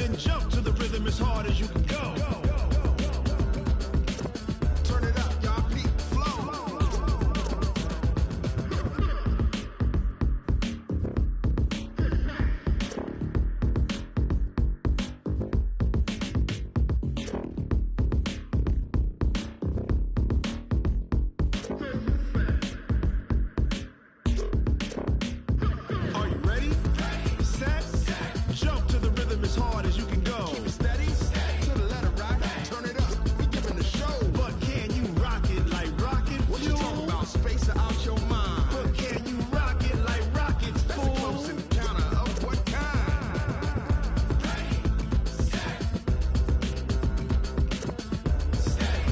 Then jump to the rhythm as hard as you can go. Turn it up, y'all. Peak flow. Are you ready? Set. Jump to the rhythm as hard as you can go. Keep it steady. To the letter right. Turn it up. We giving the show. But can you rock it like rocket fuel? What you talking about? Space out your mind. But can you rock it like rockets, fool? That's a close encounter of what kind? Ready, set, stay.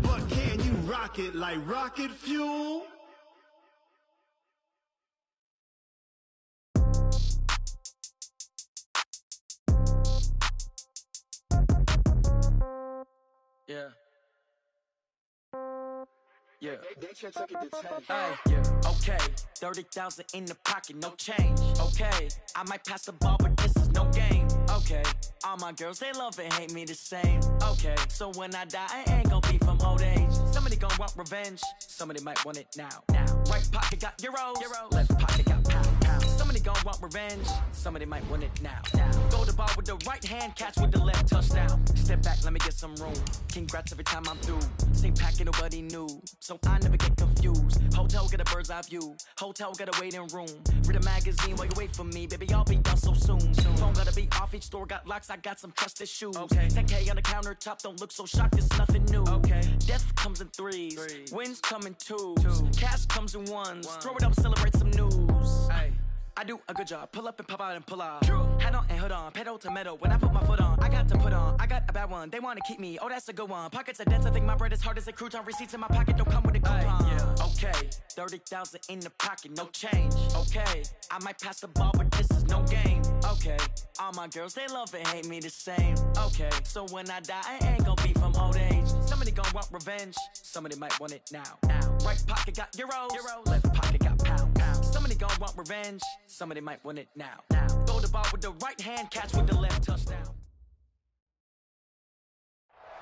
But can you rock it like rocket fuel? Yeah. Yeah. Hey, yeah. Okay. 30,000 in the pocket, no change. Okay. I might pass the ball, but this is no game. Okay. All my girls, they love and hate me the same. Okay. So when I die, I ain't gonna be from old age. Somebody gonna want revenge. Somebody might want it now. Right pocket got euros. Left pocket got pound. Somebody gonna want revenge. Somebody might want it now. Throw the ball with the right hand, catch with the left, touchdown. Step back, let me get some room. Congrats every time I'm through. Same packet, nobody knew, so I never get confused. Hotel get a bird's eye view. Hotel got a waiting room. Read a magazine while you wait for me, baby. I'll be done so soon. Phone gotta be off. Each store got locks. I got some trusted shoes. Okay. 10K on the countertop. Don't look so shocked. It's nothing new. Okay. Death comes in threes. Wins come in twos. Cash comes in ones. Throw it up, celebrate some news. Hey. I do a good job, pull up and pop out and pull out. Hat on and hood on, pedal to metal. When I put my foot on, I got to put on. I got a bad one, they wanna keep me. Oh, that's a good one. Pockets are dense, I think my bread is hard as a crouton. Receipts in my pocket don't come with a coupon. Yeah. Okay, 30,000 in the pocket, no change. Okay, I might pass the ball, but this is no game. Okay, all my girls, they love and hate me the same. Okay, so when I die, I ain't gonna be from old age. Somebody gonna want revenge, somebody might want it now. Right pocket got euros, left pocket got pound. Somebody gonna want revenge, somebody might want it now. Throw the ball with the right hand, catch with the left, touchdown.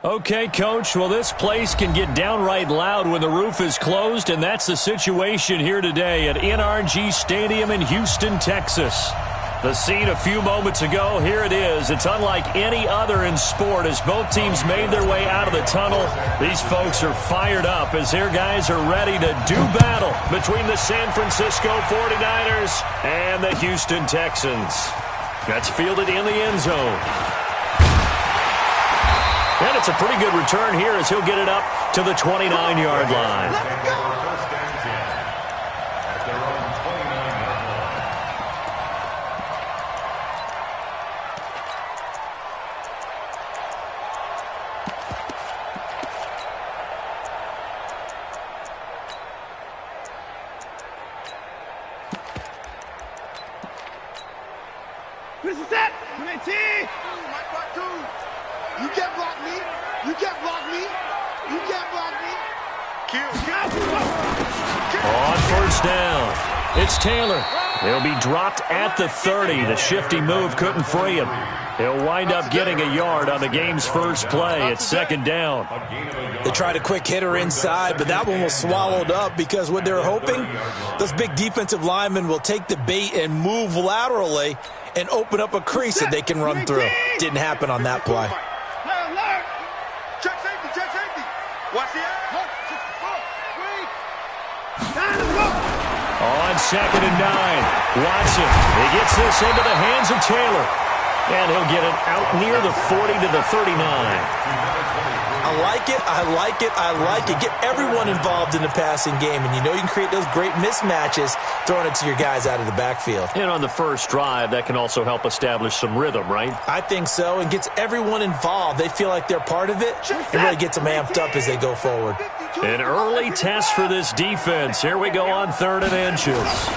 Okay, Coach, well, this place can get downright loud when the roof is closed, and that's the situation here today at NRG Stadium in Houston, Texas. The scene a few moments ago, here it is. It's unlike any other in sport as both teams made their way out of the tunnel. These folks are fired up as their guys are ready to do battle between the San Francisco 49ers and the Houston Texans. That's fielded in the end zone. And it's a pretty good return here as he'll get it up to the 29-yard line. Let's go! This is it! You can't block me! You can't block me! You can't block me! On first down, it's Taylor. He'll be dropped at the 30. The shifty move couldn't free him. He'll wind up getting a yard on the game's first play. It's second down. They tried a quick hitter inside, but that one was swallowed up because what they're hoping, those big defensive linemen will take the bait and move laterally and open up a crease that they can run through. Didn't happen on that play. Check safety! Watch the On second and 9, Watson. He gets this into the hands of Taylor. And he'll get it out near the 40 to the 39. I like it. Get everyone involved in the passing game, and you know you can create those great mismatches throwing it to your guys out of the backfield. And on the first drive, that can also help establish some rhythm, right? I think so, and gets everyone involved. They feel like they're part of it, and really gets them amped up as they go forward. An early test for this defense. Here we go on 3rd and inches.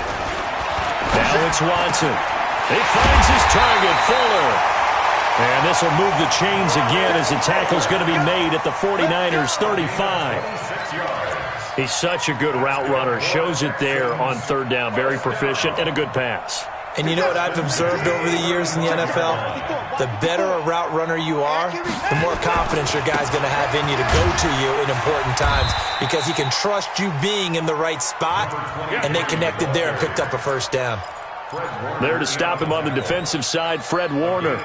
Now it's Watson. He finds his target, Fuller. And this will move the chains again as the tackle's going to be made at the 49ers' 35. He's such a good route runner. Shows it there on 3rd down. Very proficient and a good pass. And you know what I've observed over the years in the NFL? The better a route runner you are, the more confidence your guy's going to have in you to go to you in important times because he can trust you being in the right spot, and they connected there and picked up a first down. There to stop him on the defensive side, Fred Warner.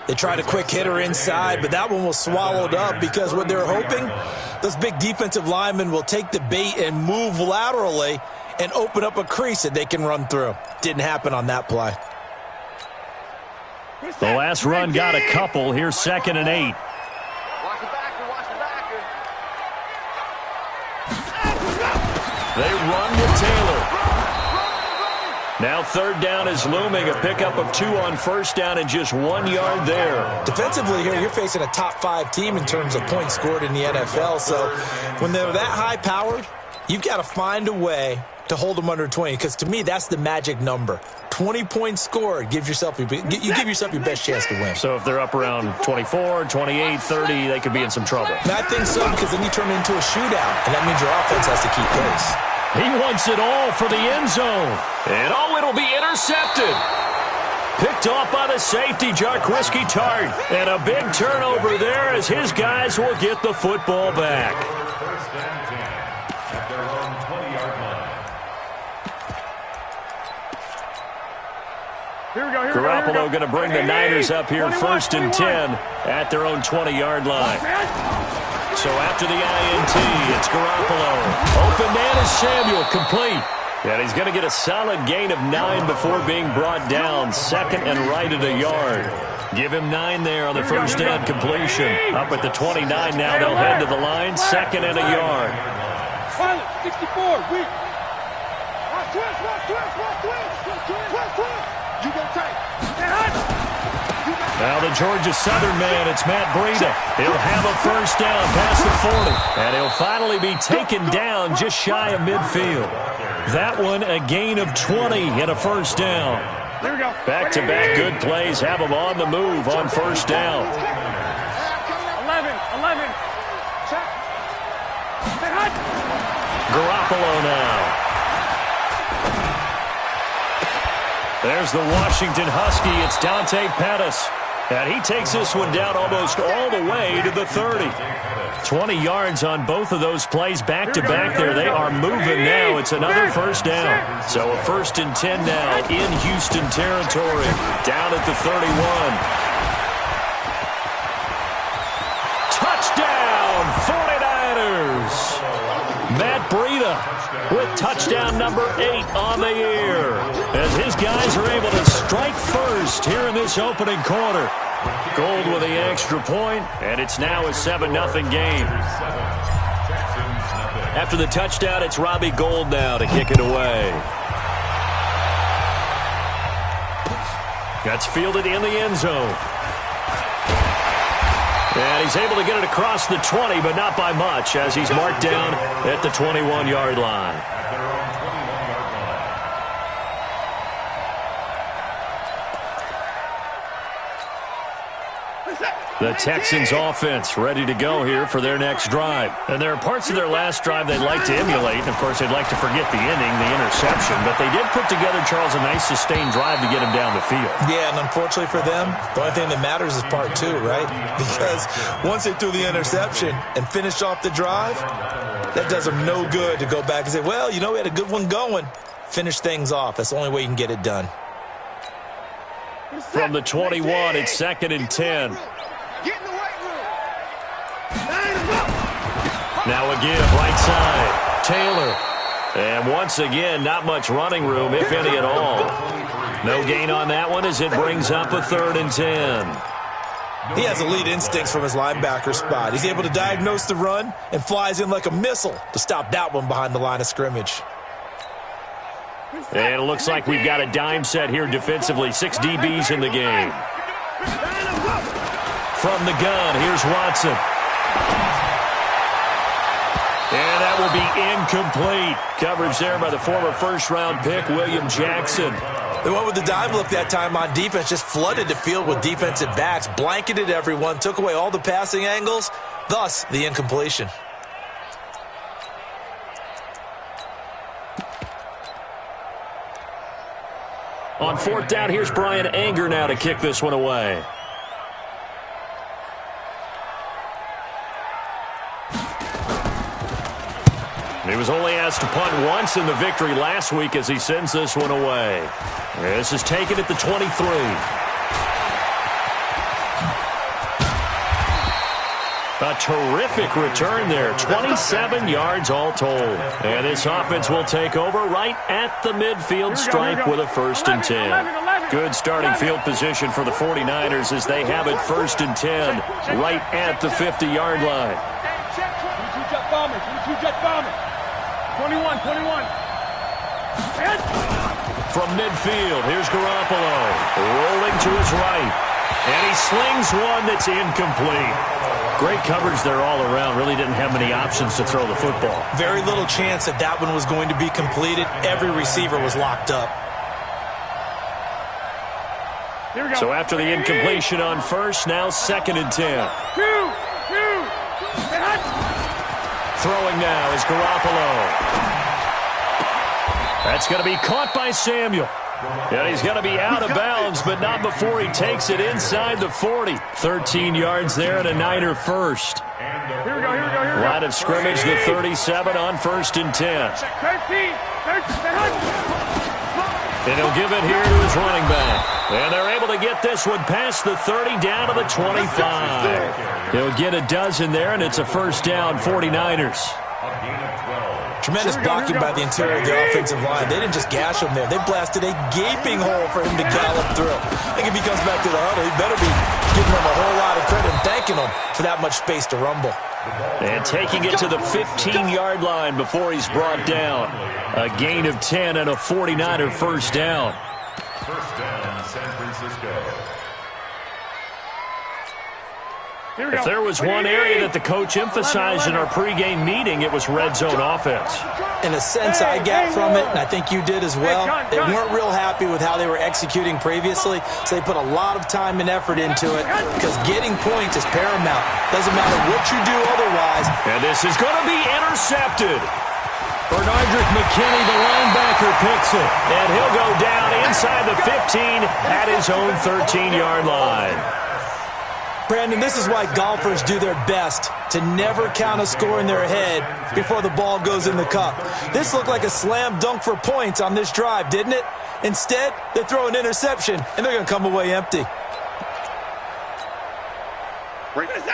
They tried a quick hitter inside, but that one was swallowed up because what they're hoping, those big defensive linemen will take the bait and move laterally and open up a crease that they can run through. Didn't happen on that play. The last run got a couple. Here's 2nd and 8. They run with Taylor. Now 3rd down is looming. A pickup of 2 on 1st down and just 1 yard there. Defensively here, you're facing a top 5 team in terms of points scored in the NFL. So when they're that high-powered, you've got to find a way to hold them under 20, because to me, that's the magic number. 20 points scored, you give yourself your best chance to win. So if they're up around 24, 28, 30, they could be in some trouble. And I think so, because then you turn it into a shootout, and that means your offense has to keep pace. He wants it all for the end zone. And it'll be intercepted. Picked off by the safety, Jarquiski Tart. And a big turnover there as his guys will get the football back. Garoppolo going to bring the Niners up here 1st and 10 at their own 20-yard line. So after the INT, it's Garoppolo. Open man is Samuel, complete. And he's going to get a solid gain of 9 before being brought down. 2nd and right at a yard. Give him 9 there on the first down completion. Up at the 29 now, they'll head to the line. 2nd and a yard. 64, weak. Now the Georgia Southern man, it's Matt Breida. He'll have a first down past the 40. And he'll finally be taken down just shy of midfield. That one a gain of 20 and a first down. Back-to-back good plays have them on the move on first down. 11. Garoppolo now. There's the Washington Husky. It's Dante Pettis. And he takes this one down almost all the way to the 30. 20 yards on both of those plays back-to-back there. They are moving now. It's another first down. So a 1st and 10 now in Houston territory. Down at the 31. Touchdown, 49ers. Matt Breida with touchdown number 8 on the year as his guys are able to strike first here in this opening quarter. Gold with the extra point, and it's now a 7-0 game. After the touchdown, it's Robbie Gould now to kick it away. That's fielded in the end zone. And he's able to get it across the 20, but not by much, as he's marked down at the 21-yard line. The Texans offense ready to go here for their next drive. And there are parts of their last drive they'd like to emulate. And, of course, they'd like to forget the inning, the interception. But they did put together, Charles, a nice sustained drive to get him down the field. Yeah, and unfortunately for them, the only thing that matters is part 2, right? Because once they threw the interception and finished off the drive, that does them no good to go back and say, well, you know, we had a good one going. Finish things off. That's the only way you can get it done. From the 21, it's 2nd and 10. Now again, right side, Taylor. And once again, not much running room, if any at all. No gain on that one as it brings up a 3rd and 10. He has elite instincts from his linebacker spot. He's able to diagnose the run and flies in like a missile to stop that one behind the line of scrimmage. And it looks like we've got a dime set here defensively. 6 DBs in the game. From the gun, here's Watson. And that will be incomplete. Coverage there by the former first-round pick, William Jackson. They went with the dive look that time on defense, just flooded the field with defensive backs, blanketed everyone, took away all the passing angles, thus the incompletion. On fourth down, here's Brian Anger now to kick this one away. He was only asked to punt once in the victory last week as he sends this one away. This is taken at the 23. A terrific return there. 27 yards all told. And this offense will take over right at the midfield stripe with a 1st and 10. Good starting field position for the 49ers as they have it 1st and 10 right at the 50-yard line. 21. From midfield, here's Garoppolo rolling to his right. And he slings one that's incomplete. Great coverage there all around. Really didn't have many options to throw the football. Very little chance that that one was going to be completed. Every receiver was locked up. Here we go. So after the incompletion on 1st, now 2nd and 10. Throwing now is Garoppolo. That's going to be caught by Samuel. And he's going to be out of bounds, but not before he takes it inside the 40. 13 yards there and a Niner first. Here we go. Line of scrimmage, the 37 on 1st and 10. 13. And he'll give it here to his running back. And they're able to get this one past the 30 down to the 25. He'll get a dozen there, and it's a 1st down, 49ers. Tremendous blocking by the interior of the offensive line. They didn't just gash him there. They blasted a gaping hole for him to gallop through. I think if he comes back to the huddle, he better be giving him a whole lot of credit and thanking him for that much space to rumble. And taking it to the 15-yard line before he's brought down. A gain of 10 and a 49er 1st down. 1st down, San Francisco. If there was one area that the coach emphasized in our pregame meeting, it was red zone offense. In a sense, I got from it, and I think you did as well, they weren't real happy with how they were executing previously, so they put a lot of time and effort into it because getting points is paramount. Doesn't matter what you do otherwise. And this is going to be intercepted. Bernardrick McKinney, the linebacker, picks it. And he'll go down inside the 15 at his own 13-yard line. Brandon, this is why golfers do their best to never count a score in their head before the ball goes in the cup. This looked like a slam dunk for points on this drive, didn't it? Instead, they throw an interception, and they're going to come away empty.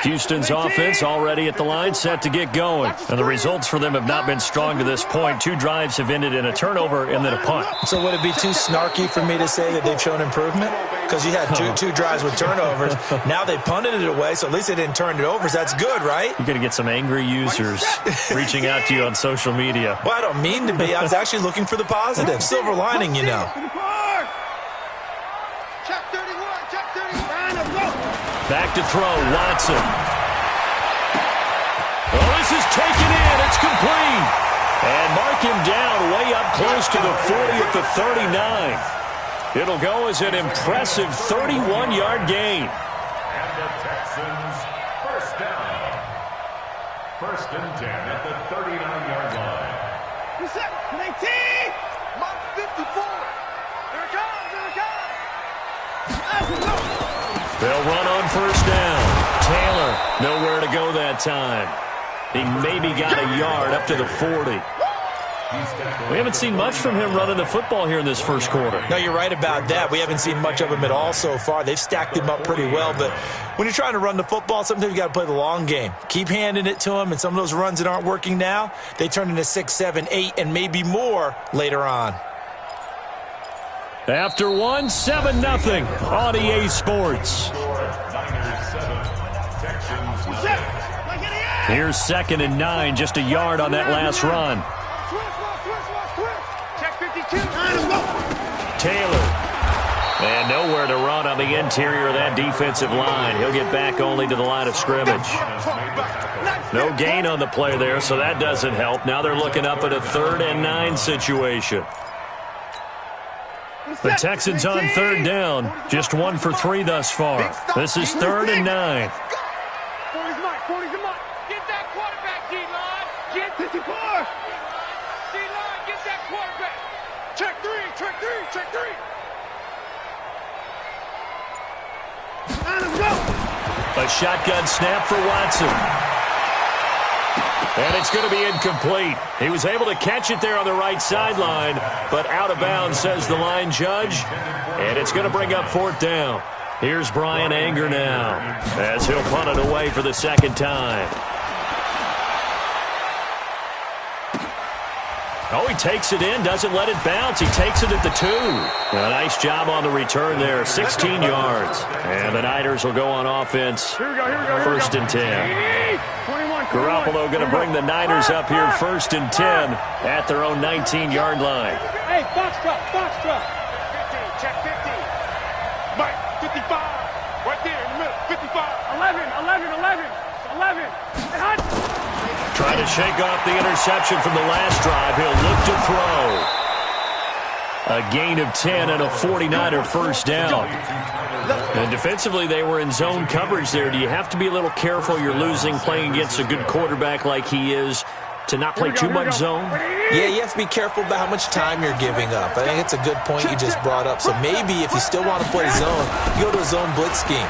Houston's offense already at the line, set to get going. And the results for them have not been strong to this point. 2 drives have ended in a turnover and then a punt. So would it be too snarky for me to say that they've shown improvement? Because you had two drives with turnovers. Now they punted it away, so at least they didn't turn it over. So that's good, right? You're going to get some angry users reaching out to you on social media. Well, I don't mean to be. I was actually looking for the positive. Silver lining, you know. Back to throw, Watson. Oh, this is taken in. It's complete. And mark him down way up close to the 40 at the 39. It'll go as an impressive 31-yard gain. And the Texans 1st down. 1st and 10 at the 39-yard line. Reset. 19. Mark 54. Here it comes. They'll run on 1st down. Taylor, nowhere to go that time. He maybe got a yard up to the 40. We haven't seen much from him running the football here in this 1st quarter. No, you're right about that. We haven't seen much of him at all so far. They've stacked him up pretty well, but when you're trying to run the football, sometimes you got to play the long game. Keep handing it to him, and some of those runs that aren't working now, they turn into 6, 7, 8, and maybe more later on. After 1, 7-0 on EA Sports. Here's 2nd and 9, just a yard on that last run. Taylor. And nowhere to run on the interior of that defensive line. He'll get back only to the line of scrimmage. No gain on the play there, so that doesn't help. Now they're looking up at a 3rd and 9 situation. The Texans on 3rd down, just 1 for 3 thus far. This is 3rd and 9. 40's mine. Get that quarterback, D-line. Get 54. D-line, get that quarterback. Check 3. A shotgun snap for Watson. And it's going to be incomplete. He was able to catch it there on the right sideline, but out of bounds, says the line judge. And it's going to bring up 4th down. Here's Brian Anger now, as he'll punt it away for the second time. Oh, he takes it in, doesn't let it bounce. He takes it at the 2. A nice job on the return there, 16 yards. And the Niners will go on offense, first and 10. Garoppolo going to bring the Niners up here, first and 10 at their own 19-yard line. Hey, box truck. 15, check 15. Mike, 55. Right there in the middle, 55. 11. Trying to shake off the interception from the last drive. He'll look to throw. A gain of 10 and a 49er first down. And defensively, they were in zone coverage there. Do you have to be a little careful? You're losing playing against a good quarterback like he is to not play too much zone? Yeah, you have to be careful about how much time you're giving up. I think it's a good point you just brought up. So maybe if you still want to play zone, you go to a zone blitz scheme.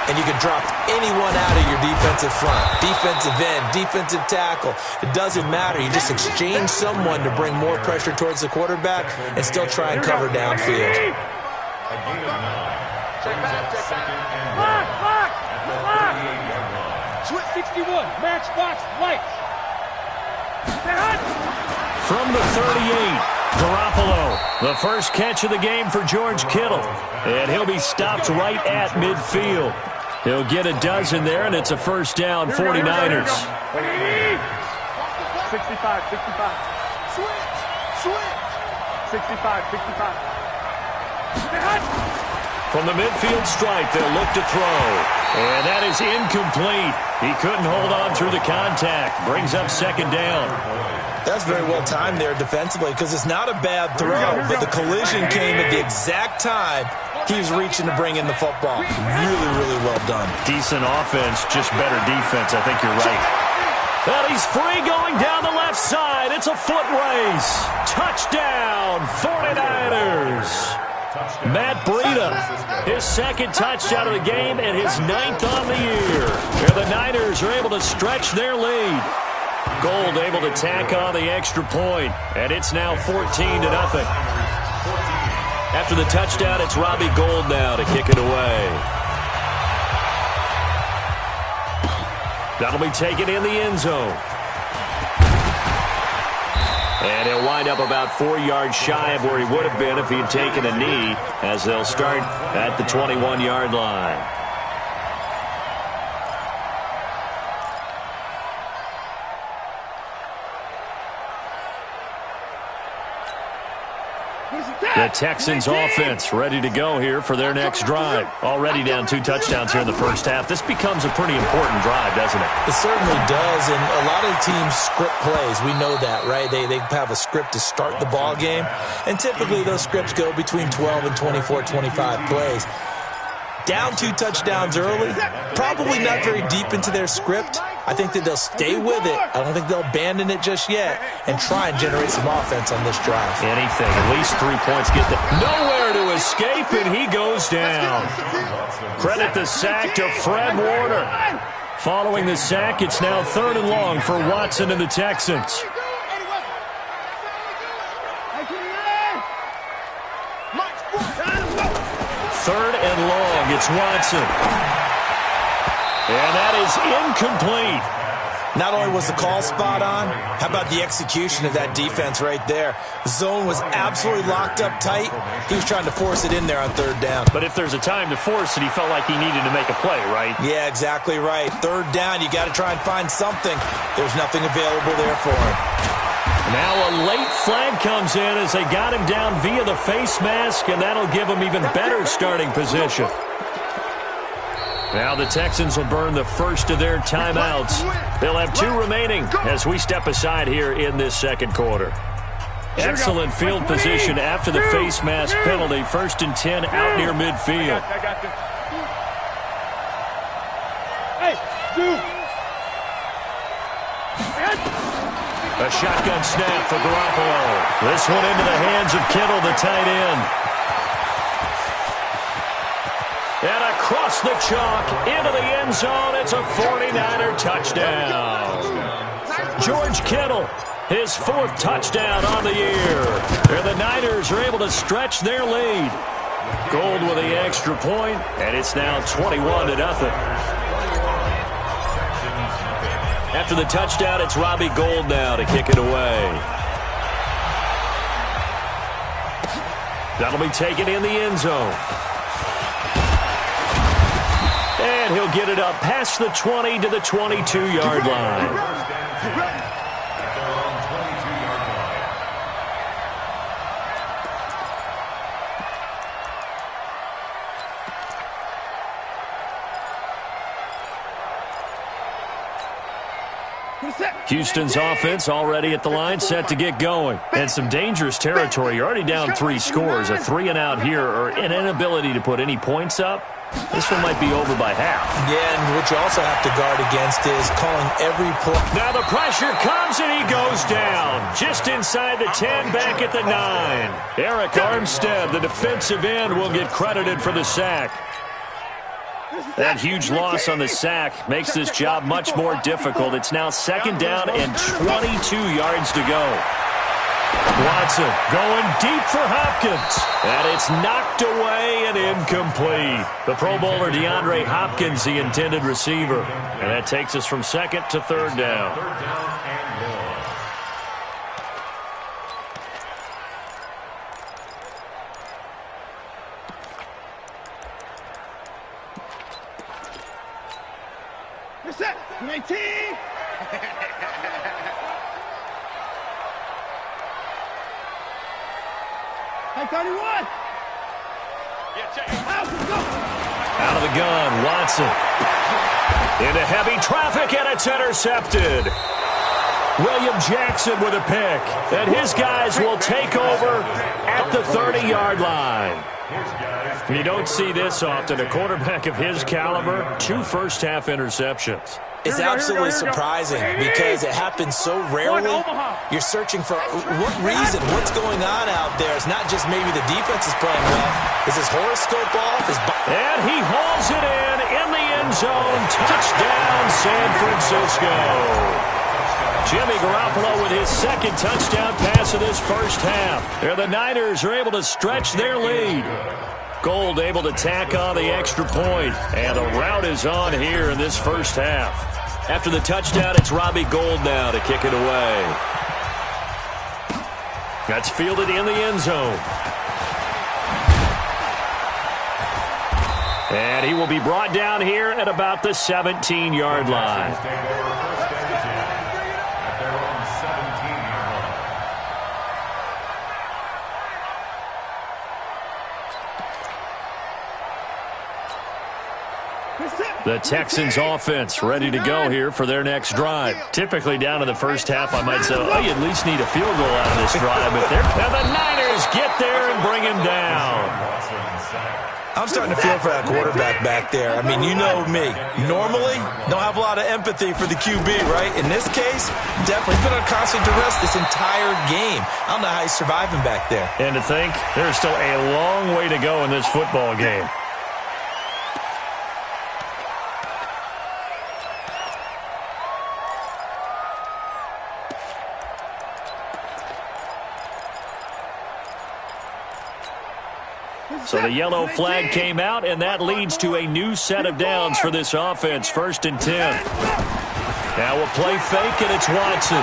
And you can drop anyone out of your defensive front, defensive end, defensive tackle. It doesn't matter. You just exchange someone to bring more pressure towards the quarterback and still try and cover downfield. A gain of 9. Brings up second and 1 at the 38-yard line. Switch 61, matchbox lights. From the 38, Garoppolo, the first catch of the game for George Kittle. And he'll be stopped right at midfield. He'll get a dozen there, and it's a first down, 49ers. 65. Switch. 65. From the midfield stripe, they'll look to throw. And that is incomplete. He couldn't hold on through the contact. Brings up second down. That's very well timed there defensively because it's not a bad throw, but the collision came at the exact time he was reaching to bring in the football. Really, really well done. Decent offense, just better defense. I think you're right. And he's free going down the left side. It's a foot race. Touchdown, 49ers. Matt Breida, his second touchdown of the game and his 9th on the year. And the Niners are able to stretch their lead. Gold able to tack on the extra point, and it's now 14-0. After the touchdown, it's Robbie Gould now to kick it away. That'll be taken in the end zone. And he'll wind up about 4 yards shy of where he would have been if he'd taken a knee, as they'll start at the 21-yard line. The Texans offense ready to go here for their next drive. Already down 2 touchdowns here in the first half. This becomes a pretty important drive, doesn't it? It certainly does, and a lot of teams script plays. We know that, right? They have a script to start the ball game, and typically those scripts go between 12 and 24, 25 plays. Down 2 touchdowns early, probably not very deep into their script. I think that they'll stay with it. I don't think they'll abandon it just yet and try and generate some offense on this drive. Anything, at least 3 points. Get the nowhere to escape, and he goes down. Credit the sack to Fred Warner. Following the sack, it's now 3rd and long for Watson and the Texans. 3rd and long, it's Watson. And that is incomplete. Not only was the call spot on, how about the execution of that defense right there? The zone was absolutely locked up tight. He was trying to force it in there on 3rd down. But if there's a time to force it, he felt like he needed to make a play, right? Yeah, exactly right. 3rd down, you got to try and find something. There's nothing available there for him. Now a late flag comes in as they got him down via the face mask, and that'll give him even better starting position. Now the Texans will burn the first of their timeouts. They'll have 2 remaining as we step aside here in this second quarter. Excellent field position after the face mask penalty. 1st and 10 out near midfield. I got this. Hey, dude. A shotgun snap for Garoppolo. This one into the hands of Kittle, the tight end. And across across the chalk into the end zone. It's a 49er touchdown. George Kittle, his 4th touchdown on the year. And the Niners are able to stretch their lead. Gold with the extra point, and it's now 21-0. After the touchdown, it's Robbie Gould now to kick it away. That'll be taken in the end zone. And he'll get it up past the 20 to the 22-yard line. Houston's offense already at the line, set to get going. And some dangerous territory. You're already down 3 scores. A 3-and-out here, or an inability to put any points up. This one might be over by half. Yeah, and what you also have to guard against is calling every play. Now the pressure comes, and he goes down. Just inside the 10, back at the 9. Eric Armstead, the defensive end, will get credited for the sack. That huge loss on the sack makes this job much more difficult. It's now 2nd down and 22 yards to go. Watson going deep for Hopkins. And it's knocked away and incomplete. The Pro Bowler DeAndre Hopkins, the intended receiver. And that takes us from 2nd to 3rd down. Set. 19. 31. Out of the gun, Watson. Into heavy traffic, and it's intercepted. William Jackson with a pick. And his guys will take over at the 30-yard line. You don't see this often. A quarterback of his caliber, 2 first-half interceptions. It's absolutely surprising because it happens so rarely. You're searching for what reason, what's going on out there. It's not just maybe the defense is playing well. Is his horoscope off? And he hauls it in the end zone. Touchdown, San Francisco. Jimmy Garoppolo with his 2nd touchdown pass of this first half. And the Niners are able to stretch their lead. Gould able to tack on the extra point. And the route is on here in this first half. After the touchdown, it's Robbie Gould now to kick it away. That's fielded in the end zone. And he will be brought down here at about the 17-yard line. The Texans offense ready to go here for their next drive. Typically down in the first half, I might say, oh, you at least need a field goal out of this drive. But now the Niners get there and bring him down. I'm starting to feel for that quarterback back there. I mean, you know me. Normally, don't have a lot of empathy for the QB, right? In this case, definitely been on constant duress this entire game. I don't know how he's surviving back there. And to think, there's still a long way to go in this football game. So the yellow flag came out, and that leads to a new set of downs for this offense. 1st and 10. Now we'll play fake, and it's Watson.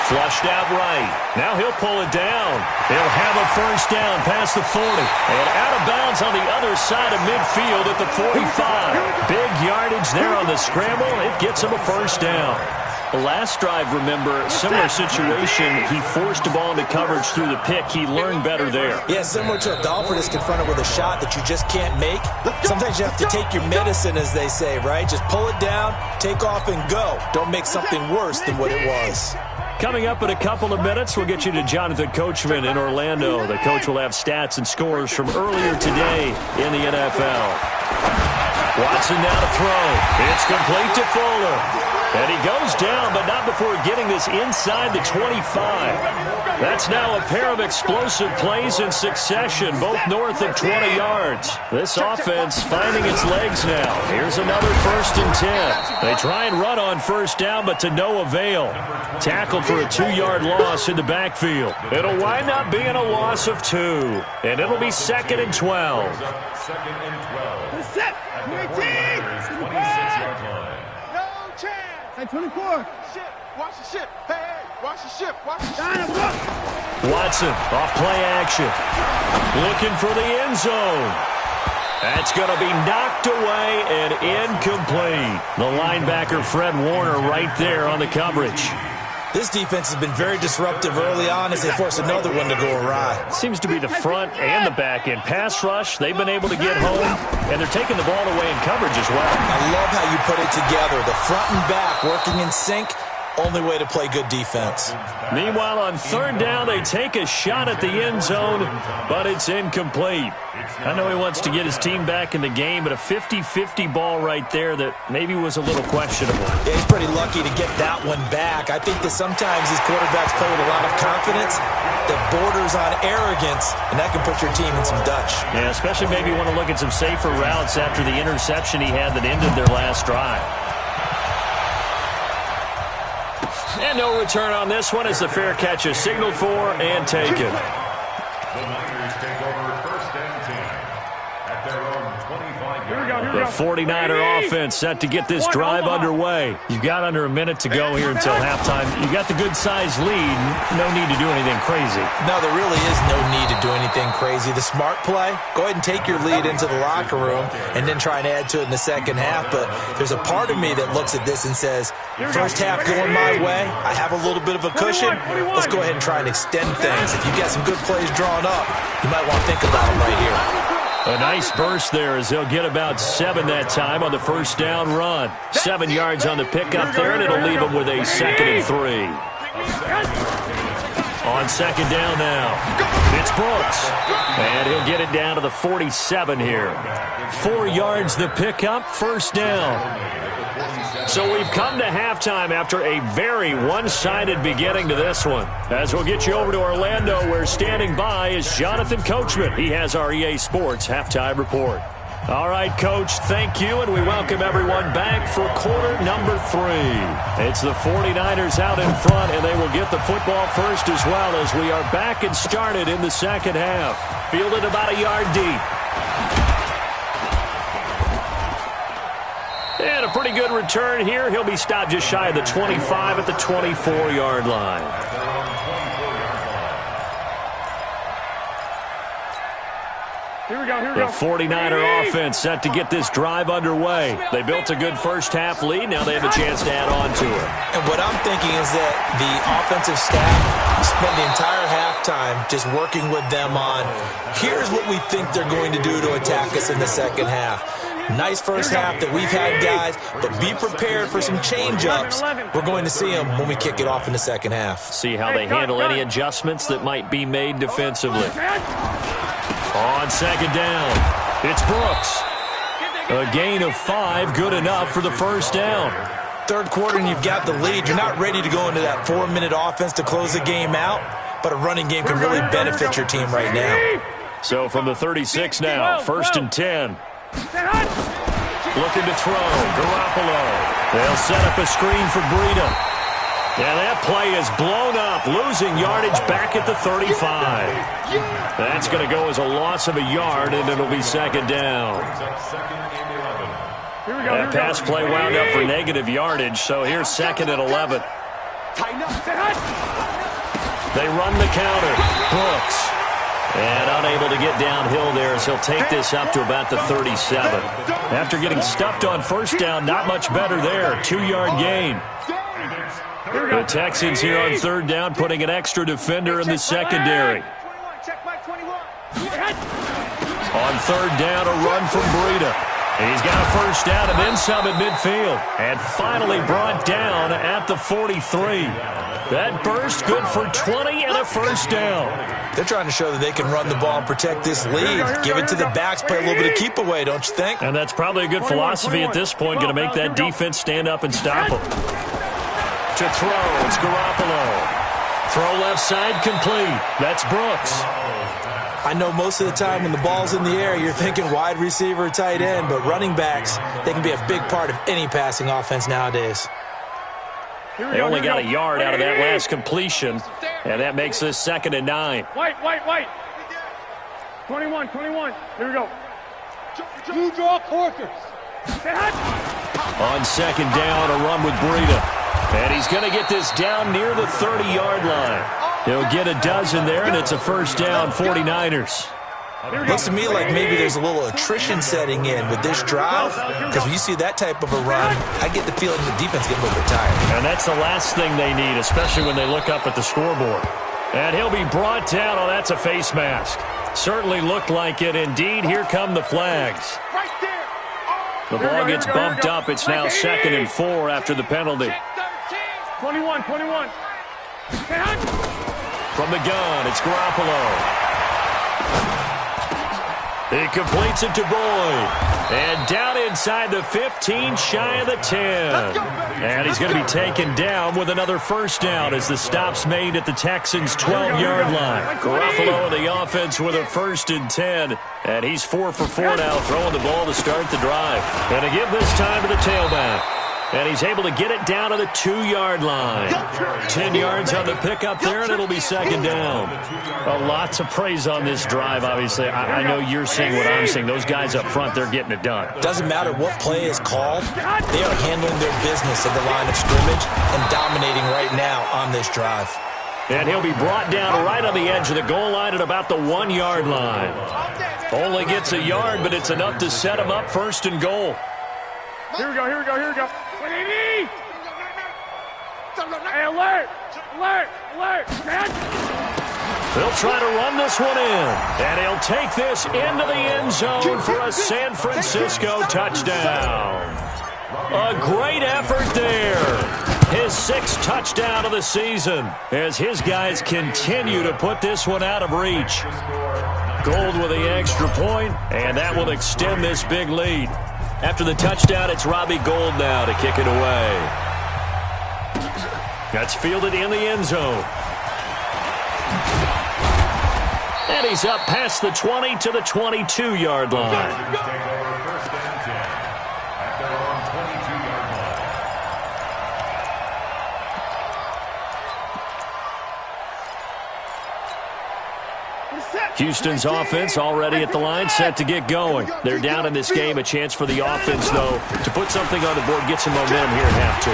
Flushed out right. Now he'll pull it down. He'll have a first down past the 40. And out of bounds on the other side of midfield at the 45. Big yardage there on the scramble. It gets him a first down. The last drive, remember, similar situation. He forced the ball into coverage through the pick. He learned better there. Yeah, similar to a golfer that's confronted with a shot that you just can't make. Sometimes you have to take your medicine, as they say, right? Just pull it down, take off, and go. Don't make something worse than what it was. Coming up in a couple of minutes, we'll get you to Jonathan Coachman in Orlando. The coach will have stats and scores from earlier today in the NFL. Watson now to throw. It's complete to Fuller. And he goes down, but not before getting this inside the 25. That's now a pair of explosive plays in succession, both north of 20 yards. This offense finding its legs now. Here's another 1st and 10. They try and run on first down, but to no avail. Tackled for a 2-yard loss in the backfield. It'll wind up being a loss of 2, and it'll be 2nd and 12. 2nd and 12. Set. 26-yard line. No chance. Hey, 24. Ship. Watch the ship. Hey, watch the ship. Watch the ship. Watson off play action. Looking for the end zone. That's going to be knocked away and incomplete. The linebacker, Fred Warner, right there on the coverage. This defense has been very disruptive early on as they force another one to go awry. Seems to be the front and the back end. Pass rush, they've been able to get home, and they're taking the ball away in coverage as well. I love how you put it together. The front and back working in sync. Only way to play good defense. Meanwhile, on 3rd down, they take a shot at the end zone, but it's incomplete. I know he wants to get his team back in the game, but a 50-50 ball right there that maybe was a little questionable. Yeah, he's pretty lucky to get that one back. I think that sometimes these quarterbacks play with a lot of confidence that borders on arrogance, and that can put your team in some Dutch. Yeah, especially maybe want to look at some safer routes after the interception he had that ended their last drive. And no return on this one as the fair catch is signaled for and taken. The Niners take over 1st and 10 at their own 25-yard line. The 49er offense set to get this drive underway. You've got under a minute to go here until halftime. You've got the good-sized lead. No need to do anything crazy. No, there really is no need to do anything crazy. The smart play, go ahead and take your lead into the locker room and then try and add to it in the second half. But there's a part of me that looks at this and says, first half going my way, I have a little bit of a cushion. Let's go ahead and try and extend things. If you've got some good plays drawn up, you might want to think about them right here. A nice burst there as they'll get about 7 that time on the first down run. 7 yards on the pickup there, and it'll leave them with a 2nd and 3. On 2nd down now, it's Brooks. And he'll get it down to the 47 here. 4 yards the pickup, 1st down. So we've come to halftime after a very one-sided beginning to this one. As we'll get you over to Orlando, where standing by is Jonathan Coachman. He has our EA Sports Halftime Report. All right, Coach, thank you, and we welcome everyone back for quarter number 3. It's the 49ers out in front, and they will get the football first as well as we are back and started in the second half. Fielded about a yard deep. And a pretty good return here. He'll be stopped just shy of the 25 at the 24-yard line. Here we go. The 49er offense set to get this drive underway. They built a good first half lead. Now they have a chance to add on to it. And what I'm thinking is that the offensive staff spent the entire halftime just working with them on, here's what we think they're going to do to attack us in the second half. Nice first half that we've had, guys, but be prepared for some change-ups. We're going to see them when we kick it off in the second half. See how they handle any adjustments that might be made defensively. On 2nd down, it's Brooks. A gain of 5, good enough for the first down. Third quarter and you've got the lead. You're not ready to go into that 4-minute offense to close the game out, but a running game can really benefit your team right now. So from the 36 now, 1st and 10. Looking to throw, Garoppolo. They'll set up a screen for Breida. Yeah, that play is blown up, losing yardage back at the 35. That's going to go as a loss of a yard, and it'll be 2nd down. That pass play wound up for negative yardage, so here's 2nd and 11. They run the counter. Brooks. And unable to get downhill there as he'll take this up to about the 37. After getting stuffed on first down, not much better there. 2-yard gain. The Texans here on 3rd down, putting an extra defender in the secondary. On 3rd down, a run from Breida. He's got a first down and then some at midfield. And finally brought down at the 43. That burst good for 20 and a first down. They're trying to show that they can run the ball and protect this lead. Give it to the backs, play a little bit of keep away, don't you think? And that's probably a good philosophy at this point, going to make that defense stand up and stop them. To throw, it's Garoppolo. Throw left side complete. That's Brooks. I know most of the time when the ball's in the air, you're thinking wide receiver, tight end, but running backs, they can be a big part of any passing offense nowadays. They only got a yard out of that last completion, and that makes this 2nd and 9. White. 21. Here we go. You draw quarters. On 2nd down, a run with Breida. And he's going to get this down near the 30-yard line. He'll get a dozen there, and it's a first down, 49ers. Looks to me like maybe there's a little attrition setting in with this drive, because when you see that type of a run, I get the feeling the defense gets a little bit tired. And that's the last thing they need, especially when they look up at the scoreboard. And he'll be brought down. Oh, that's a face mask. Certainly looked like it. Indeed, here come the flags. The ball gets bumped up. It's now 2nd and 4 after the penalty. 21. From the gun, it's Garoppolo. He completes it to Boyd. And down inside the 15, shy of the 10. And he's going to be taken down with another first down as the stop's made at the Texans' 12-yard line. Garoppolo in the offense with a 1st and 10. And he's 4 for 4 now, throwing the ball to start the drive. And to give this time to the tailback. And he's able to get it down to the 2-yard line. 10 yards on the pickup there, and it'll be 2nd down. Well, lots of praise on this drive, obviously. I know you're seeing what I'm seeing. Those guys up front, they're getting it done. Doesn't matter what play is called. They are handling their business at the line of scrimmage and dominating right now on this drive. And he'll be brought down right on the edge of the goal line at about the 1-yard line. Only gets a yard, but it's enough to set him up 1st and goal. Here we go. Hey, alert! They'll try to run this one in. And he'll take this into the end zone for a San Francisco touchdown. A great effort there. His 6th touchdown of the season as his guys continue to put this one out of reach. Gold with the extra point, and that will extend this big lead. After the touchdown, it's Robbie Gould now to kick it away. That's fielded in the end zone. And he's up past the 20 to the 22-yard line. Houston's offense already at the line, set to get going. They're down in this game. A chance for the offense, though, to put something on the board, get some momentum here at half 2.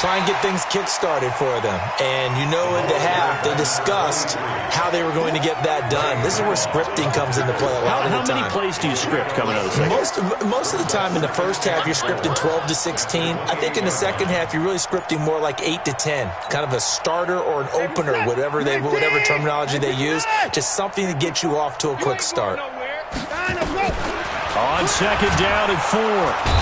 Try and get things kick-started for them. And you know in the half, they discussed how they were going to get that done. This is where scripting comes into play a lot of the time. How many plays do you script coming out of the second? Most of the time in the first half, you're scripting 12 to 16. I think in the second half, you're really scripting more like 8 to 10. Kind of a starter or an opener, whatever terminology they use. Just something to get you off to a quick start. On 2nd down and 4.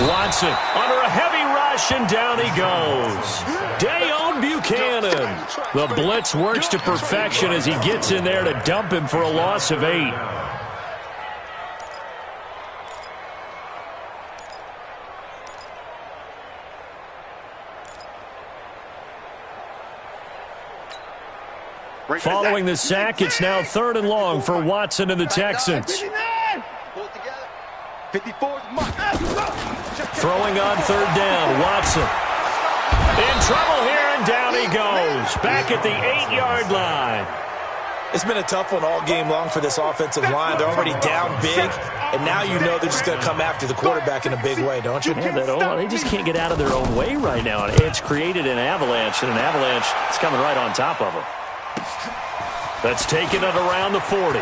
Watson under a heavy rush, and down he goes. Dayon Buchanan. The blitz works to perfection as he gets in there to dump him for a loss of 8. Following the sack, it's now 3rd and long for Watson and the Texans. Throwing on 3rd down, Watson. In trouble here, and down he goes. Back at the 8-yard line. It's been a tough one all game long for this offensive line. They're already down big, and now you know they're just going to come after the quarterback in a big way, don't you? Yeah, they just can't get out of their own way right now. It's created an avalanche, and an avalanche is coming right on top of them. That's taken it around the 40.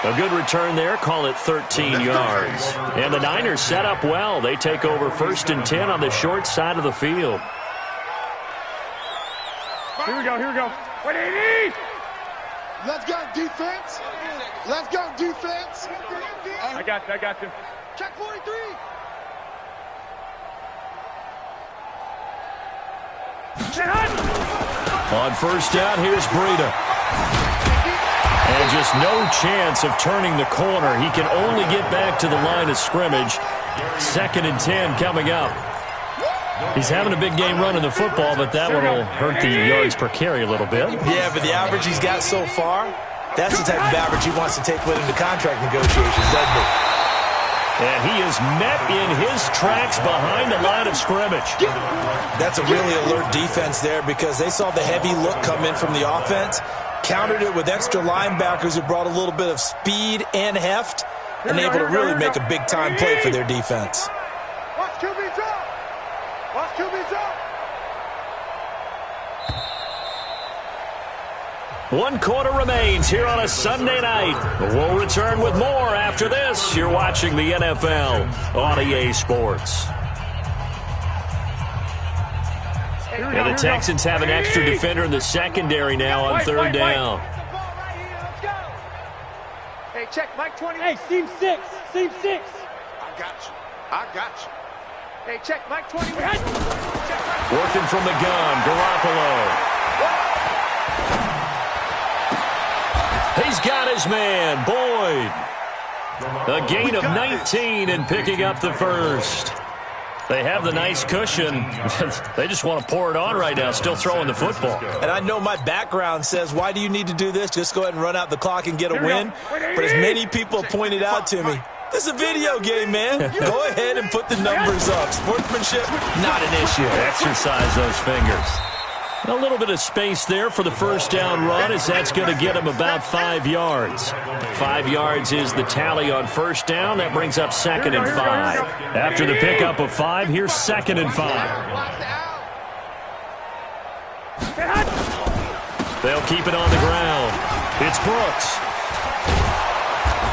A good return there. Call it 13 yards. And the Niners set up well. They take over 1st and 10 on the short side of the field. Here we go. 180. Let's go, defense. Let's go, defense. I got you. Check 43. On first down, here's Breida. And just no chance of turning the corner. He can only get back to the line of scrimmage. 2nd and 10 coming up. He's having a big game running the football, but that one will hurt the yards per carry a little bit. Yeah, but the average he's got so far, that's the type of average he wants to take with him to contract negotiations, doesn't he? And he is met in his tracks behind the line of scrimmage. That's a really alert defense there because they saw the heavy look come in from the offense, countered it with extra linebackers who brought a little bit of speed and heft, and able to really make a big-time play for their defense. Watch QB drop. Watch QB drop. 1 quarter remains here on a Sunday night. We'll return with more after this. You're watching the NFL on EA Sports. And the Texans have an extra defender in the secondary now on 3rd down. Hey, check Mike 20. Hey, seam 6. Seam 6. I got you. Hey, check Mike 20. Working from the gun, Garoppolo. He's got his man, Boyd. A gain of 19 and picking up the first. They have the nice cushion. They just want to pour it on right now, still throwing the football. And I know my background says, why do you need to do this? Just go ahead and run out the clock and get a win. But as many people pointed out to me, this is a video game, man. Go ahead and put the numbers up. Sportsmanship, not an issue. Exercise those fingers. A little bit of space there for the first down run, as that's going to get him about 5 yards. 5 yards is the tally on first down. That brings up 2nd and 5. After the pickup of 5, here's 2nd and 5. They'll keep it on the ground. It's Brooks.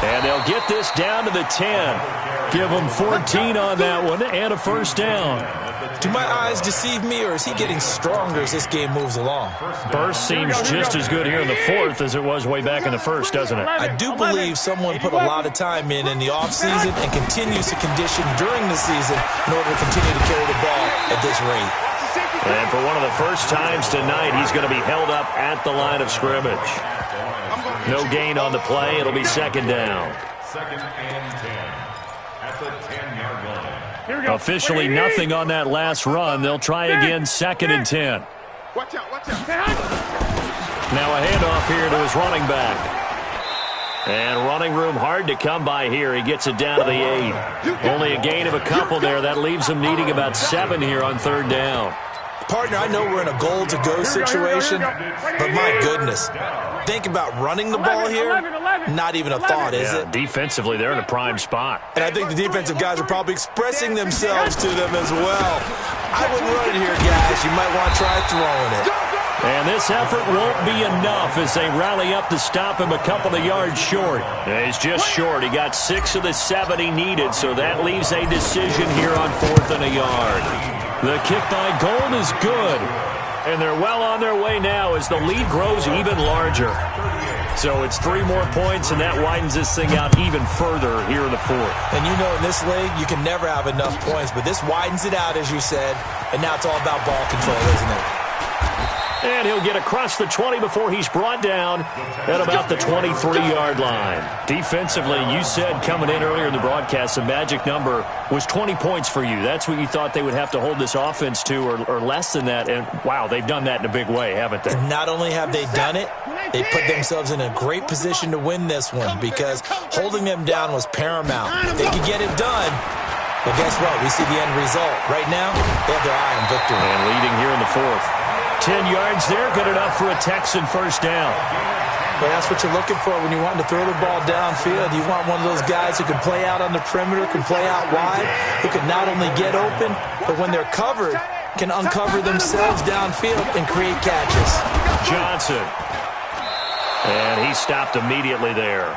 And they'll get this down to the 10. Give them 14 on that one and a first down. Do my eyes deceive me, or is he getting stronger as this game moves along? Burst seems just as good here in the 4th as it was way back in the 1st, doesn't it? I do believe someone put a lot of time in the offseason and continues to condition during the season in order to continue to carry the ball at this rate. And for one of the first times tonight, he's going to be held up at the line of scrimmage. No gain on the play. It'll be 2nd down. 2nd and 10 at the 10-yard line. Officially nothing on that last run. They'll try again, 2nd and 10. Watch out, watch out. Now a handoff here to his running back. And running room hard to come by here. He gets it down to the 8. Only a gain of a couple there. That leaves him needing about 7 here on 3rd down. Partner, I know we're in a goal-to-go situation, but my goodness. Think about running the ball here. Not even a thought, is it? Defensively, they're in a prime spot. And I think the defensive guys are probably expressing themselves to them as well. I wouldn't run it here, guys. You might want to try throwing it. And this effort won't be enough as they rally up to stop him a couple of yards short. He's just short. He got 6 of the 7 he needed, so that leaves a decision here on 4th and a yard. The kick by Gold is good. And they're well on their way now as the lead grows even larger. So it's 3 more points, and that widens this thing out even further here in the 4th. And you know in this league, you can never have enough points, but this widens it out, as you said, and now it's all about ball control, isn't it? And he'll get across the 20 before he's brought down at about the 23-yard line. Defensively, you said coming in earlier in the broadcast, the magic number was 20 points for you. That's what you thought they would have to hold this offense to, or less than that. And, wow, they've done that in a big way, haven't they? And not only have they done it, they put themselves in a great position to win this one because holding them down was paramount. If they could get it done, well, guess what? We see the end result. Right now, they have their eye on victory. And leading here in the 4th. 10 yards there, good enough for a Texan first down. Well, that's what you're looking for when you want to throw the ball downfield. You want one of those guys who can play out on the perimeter, can play out wide, who can not only get open, but when they're covered, can uncover themselves downfield and create catches. Johnson. And he stopped immediately there.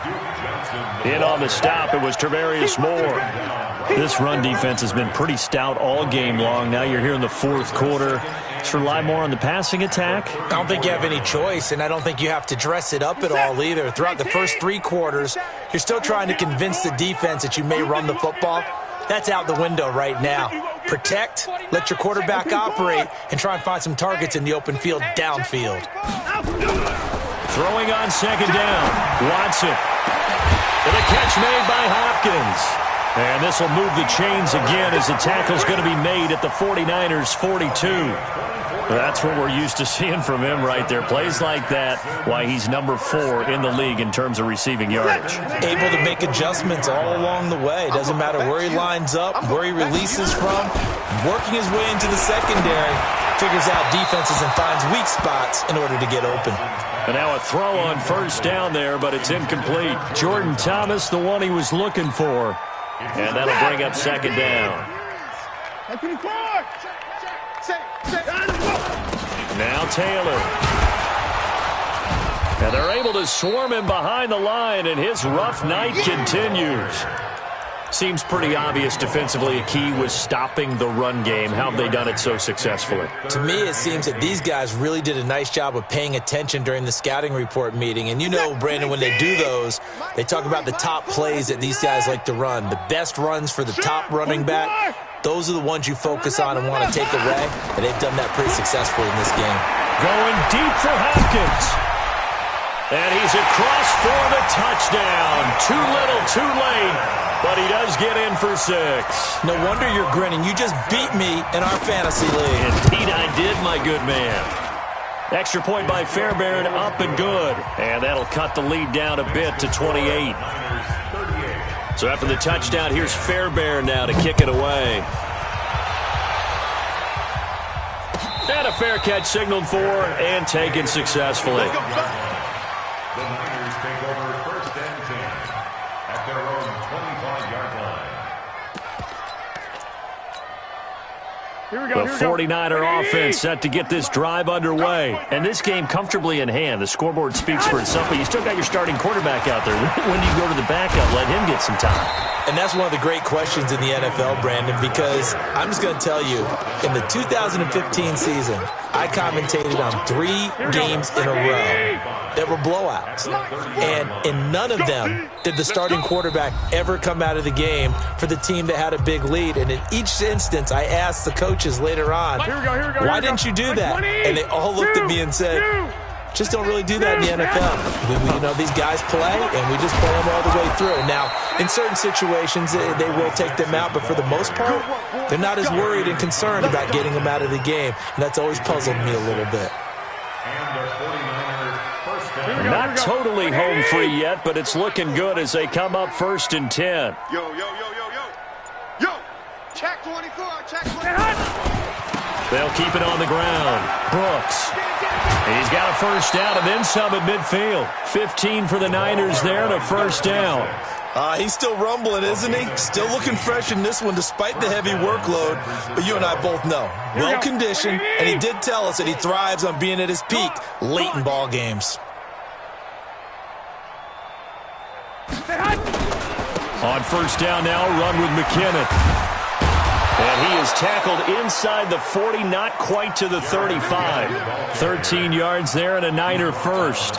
In on the stop, it was Travarius Moore. This run defense has been pretty stout all game long. Now you're here in the fourth quarter. Just rely more on the passing attack. I don't think you have any choice, and I don't think you have to dress it up at all either. Throughout the first 3 quarters, you're still trying to convince the defense that you may run the football. That's out the window right now. Protect, let your quarterback operate, and try and find some targets in the open field downfield. Throwing on second down. Watson. And a catch made by Hopkins. And this will move the chains again as the tackle's going to be made at the 49ers' 42. That's what we're used to seeing from him right there. Plays like that, why he's number 4 in the league in terms of receiving yardage. Able to make adjustments all along the way. Doesn't matter where he lines up, where he releases from. Working his way into the secondary. Figures out defenses and finds weak spots in order to get open. And now a throw on first down there, but it's incomplete. Jordan Thomas, the one he was looking for. And that'll bring up second down. Now Taylor. And they're able to swarm him behind the line, and his rough night continues. Seems pretty obvious defensively a key was stopping the run game. How have they done it so successfully? To me, it seems that these guys really did a nice job of paying attention during the scouting report meeting. And you know, Brandon, when they do those, they talk about the top plays that these guys like to run. The best runs for the top running back, those are the ones you focus on and want to take away. And they've done that pretty successfully in this game. Going deep for Hopkins. And he's across for the touchdown. Too little, too late. But he does get in for 6. No wonder you're grinning. You just beat me in our fantasy league. Indeed I did, my good man. Extra point by Fairbairn, up and good. And that'll cut the lead down a bit to 28. So after the touchdown, here's Fairbairn now to kick it away. And a fair catch signaled for and taken successfully. The Niners take over first and 10 at their own 25-yard line. The 49er offense set to get this drive underway. And this game comfortably in hand. The scoreboard speaks for itself, but you still got your starting quarterback out there. When do you go to the backup? Let him get some time. And that's one of the great questions in the NFL, Brandon, because I'm just going to tell you, in the 2015 season, I commentated on 3 games in a row that were blowouts. And in none of them did the starting quarterback ever come out of the game for the team that had a big lead. And in each instance, I asked the coaches later on, why didn't you do that? And they all looked at me and said, just don't really do that in the NFL. You know, these guys play, and we just play them all the way through. Now, in certain situations, they will take them out, but for the most part, they're not as worried and concerned about getting them out of the game, and that's always puzzled me a little bit. Not totally home free yet, but it's looking good as they come up first and 10. Yo, check 24, check 24. They'll keep it on the ground. Brooks. He's got a first down and then some at midfield. 15 for the Niners there and a first down. He's still rumbling, isn't he? Still looking fresh in this one despite the heavy workload. But you and I both know, well-conditioned, and he did tell us that he thrives on being at his peak late in ball games. On first down now, run with McKinnon. And he is tackled inside the 40, not quite to the 35. 13 yards there and a Niner first.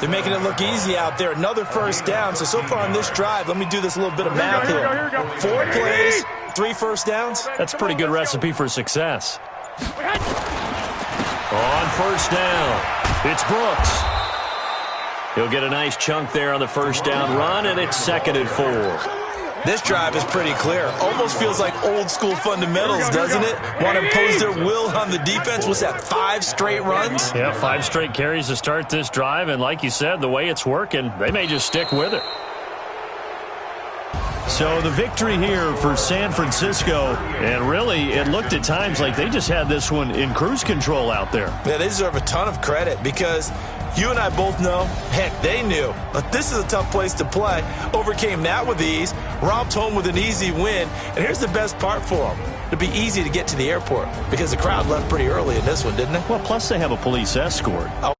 They're making it look easy out there. Another first down. So far on this drive, let me do this little bit of math here. 4 plays, 3 first downs. That's a pretty good recipe for success. On first down, it's Brooks. He'll get a nice chunk there on the first down run, and it's 2nd and 4. This drive is pretty clear. Almost feels like old school fundamentals, doesn't it? Want to impose their will on the defense. What's that, 5 straight runs? Yeah, 5 straight carries to start this drive. And like you said, the way it's working, they may just stick with it. So the victory here for San Francisco. And really, it looked at times like they just had this one in cruise control out there. Yeah, they deserve a ton of credit because you and I both know, heck, they knew. But this is a tough place to play. Overcame that with ease, romped home with an easy win. And here's the best part for them. It'd be easy to get to the airport because the crowd left pretty early in this one, didn't it? Well, plus they have a police escort. Oh,